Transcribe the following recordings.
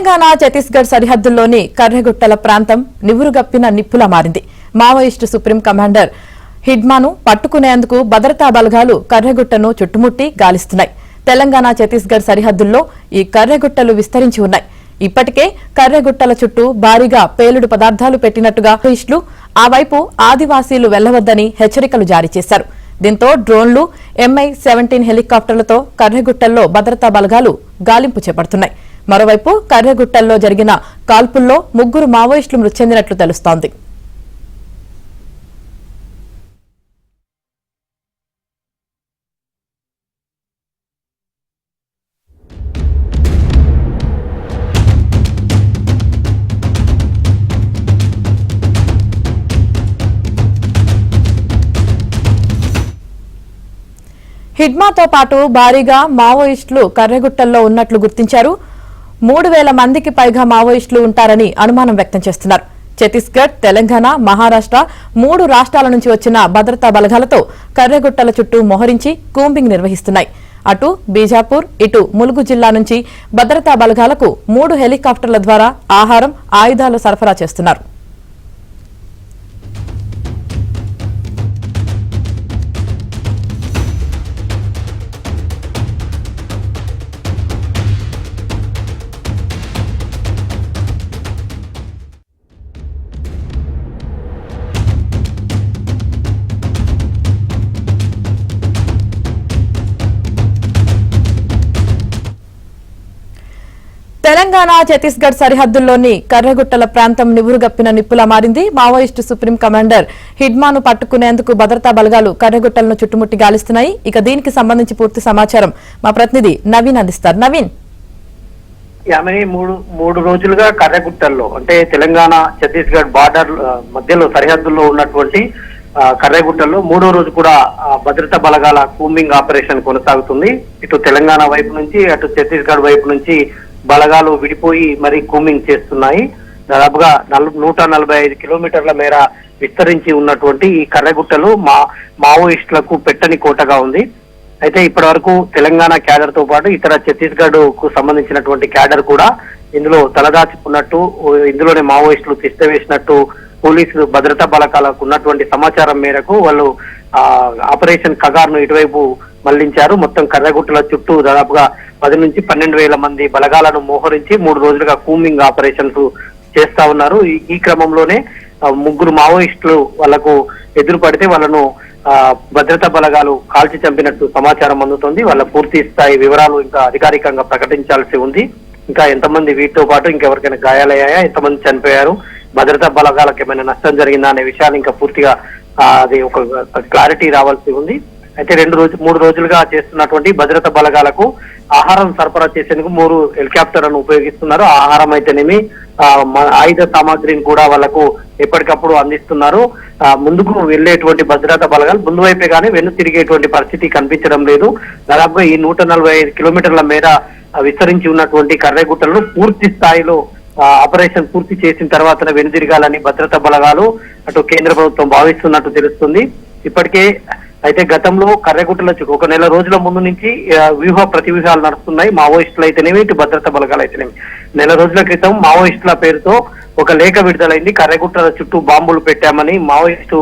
తెలంగాణ ఛత్తీస్గఢ్ సరిహద్దుల్లోని కర్రెగుట్టల ప్రాంతం నివురుగప్పిన నిప్పులా మారింది. Maoist supreme commander హిడ్మాను పట్టుకునేందుకు భద్రతా బలగాలు కర్రెగుట్టను చుట్టుముట్టి గాలిస్తున్నాయి. తెలంగాణ ఛత్తీస్గఢ్ సరిహద్దుల్లో ఈ కర్రెగుట్టలు విస్తరించి ఉన్నాయి. ఇప్పటికే కర్రెగుట్టల చుట్టూ భారీగా పేలుడు పదార్థాలు పెట్టినట్టుగా మావోయిస్టులు ఆ వైపు ఆదివాసీలు వెళ్లవద్దని హెచ్చరికలు జారీ చేశారు. దీంతో డ్రోన్లు MI-17 హెలికాప్టర్లతో కర్రెగుట్టల్లో భద్రతా బలగాలు గాలింపు చేపడుతున్నాయి. మరోవైపు కర్రెగుట్టల్లో జరిగిన కాల్పుల్లో 3 మావోయిస్టులు మృతి చెందినట్లు తెలుస్తోంది. హిడ్మాతో పాటు భారీగా మావోయిస్టులు కర్రెగుట్టల్లో ఉన్నట్లు గుర్తించారు. 3000 మందికి పైగా మావోయిస్టులు ఉంటారని అనుమానం వ్యక్తం చేస్తున్నారు. ఛత్తీస్గఢ్, తెలంగాణ, మహారాష్ట్ర 3 రాష్ట్రాల నుంచి వచ్చిన భద్రతా బలగాలతో కర్రెగుట్టల చుట్టూ మోహరించి కూంబింగ్ నిర్వహిస్తున్నాయి. అటు బీజాపూర్, ఇటు ములుగు జిల్లా నుంచి భద్రతా బలగాలకు 3 హెలికాప్టర్ల ద్వారా ఆహారం, ఆయుధాలు సరఫరా చేస్తున్నారు. తెలంగాణ ఛత్తీస్గఢ్ సరిహద్దుల్లోని కర్రెగుట్టల ప్రాంతం నివురుగప్పిన నిప్పులా మారింది. మావోయిస్టు సుప్రీం కమాండర్ హిడ్మాను పట్టుకునేందుకు భద్రతా బలగాలు కర్రెగుట్టలను చుట్టుముట్టి గాలిస్తున్నాయి. ఇక దీనికి సంబంధించి పూర్తి సమాచారం మా ప్రతినిధి నవీన్ అందిస్తారు. నవీన్, మూడు రోజులుగా కర్రెగుట్టల్లో అంటే తెలంగాణ ఛత్తీస్గఢ్ బార్డర్ మధ్యలో సరిహద్దుల్లో ఉన్నటువంటి కర్రెగుట్టల్లో 3వ రోజు కూడా భద్రతా బలగాల కూంబింగ్ ఆపరేషన్ కొనసాగుతుంది. ఇటు తెలంగాణ వైపు నుంచి, అటు ఛత్తీస్గఢ్ వైపు నుంచి బలగాలు విడిపోయి మరి కూంబింగ్ చేస్తున్నాయి. దాదాపుగా 145 కిలోమీటర్ల మేర విస్తరించి ఉన్నటువంటి ఈ కర్రెగుట్టలు మావోయిస్టులకు పెట్టని కోటగా ఉంది. అయితే ఇప్పటి వరకు తెలంగాణ క్యాడర్ తో పాటు ఇతర ఛత్తీస్గఢ్ కు సంబంధించినటువంటి క్యాడర్ కూడా ఇందులో తలదాచుకున్నట్టు, ఇందులోనే మావోయిస్టులు తిష్టవేసినట్టు పోలీసులు భద్రతా బలగాలకు ఉన్నటువంటి సమాచారం మేరకు వాళ్ళు ఆపరేషన్ కగార్ను ఇటువైపు మళ్లించారు. మొత్తం కర్రెగుట్టల చుట్టూ దాదాపుగా 10 నుంచి 12,000 మంది బలగాలను మోహరించి 3 రోజులుగా కూంబింగ్ ఆపరేషన్స్ చేస్తా ఉన్నారు. ఈ క్రమంలోనే 3 మావోయిస్టులు వాళ్లకు ఎదురు పడితే వాళ్ళను భద్రతా బలగాలు కాల్చి చంపినట్టు సమాచారం అందుతుంది. వాళ్ళ పూర్తి స్థాయి వివరాలు ఇంకా అధికారికంగా ప్రకటించాల్సి ఉంది. ఇంకా ఎంతమంది, వీటితో పాటు ఇంకెవరికైనా గాయాలయ్యాయా, ఎంతమంది చనిపోయారు, భద్రతా బలగాలకు ఏమైనా నష్టం జరిగిందా అనే విషయాలు ఇంకా పూర్తిగా అది ఒక క్లారిటీ రావాల్సి ఉంది. అయితే 3 రోజులుగా చేస్తున్నటువంటి భద్రతా బలగాలకు ఆహారం సరఫరా చేసేందుకు 3 హెలికాప్టర్లను ఉపయోగిస్తున్నారు. ఆహారం అయితేనేమి, ఆయుధ సామాగ్రిని కూడా వాళ్లకు ఎప్పటికప్పుడు అందిస్తున్నారు. ముందుకు వెళ్లేటువంటి భద్రతా బలగాలు ముందు వైపే కానీ వెన్ను తిరిగేటువంటి పరిస్థితి కనిపించడం లేదు. దాదాపుగా ఈ 145 కిలోమీటర్ల మేర విస్తరించి ఉన్నటువంటి కర్రెగుట్టలను పూర్తి స్థాయిలో ఆపరేషన్ పూర్తి చేసిన తర్వాతనే వెనుదిరగాలని భద్రతా బలగాలు అటు కేంద్ర ప్రభుత్వం భావిస్తున్నట్టు తెలుస్తుంది. ఇప్పటికే అయితే గతంలో కర్రెగుట్టల ఒక నెల రోజుల ముందు నుంచి వ్యూహ ప్రతివ్యూహాలు నడుస్తున్నాయి. మావోయిస్టులు అయితేనేమి, ఇటు భద్రతా బలగాలు అయితేనేమి. నెల రోజుల క్రితం మావోయిస్టుల పేరుతో ఒక లేఖ విడుదలైంది. కర్రెగుట్టల చుట్టూ బాంబులు పెట్టామని మావోయిస్టు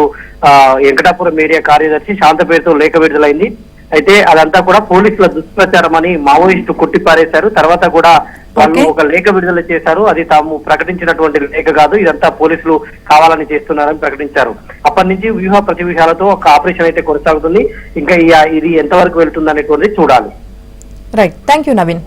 వెంకటాపురం ఏరియా కార్యదర్శి శాంత పేరుతో లేఖ విడుదలైంది. అయితే అదంతా కూడా పోలీసుల దుష్ప్రచారం అని మావోయిస్టు కొట్టిపారేశారు. తర్వాత కూడా వాళ్ళు ఒక లేఖ విడుదల చేశారు. అది తాము ప్రకటించినటువంటి లేఖ కాదు, ఇదంతా పోలీసులు కావాలని చేస్తున్నారని ప్రకటించారు. అప్పటి నుంచి వ్యూహ ప్రతివ్యూహాలతో ఒక ఆపరేషన్ అయితే కొనసాగుతుంది. ఇంకా ఇది ఎంతవరకు వెళ్తుంది అనేటువంటిది చూడాలి. Right, thank you Naveen.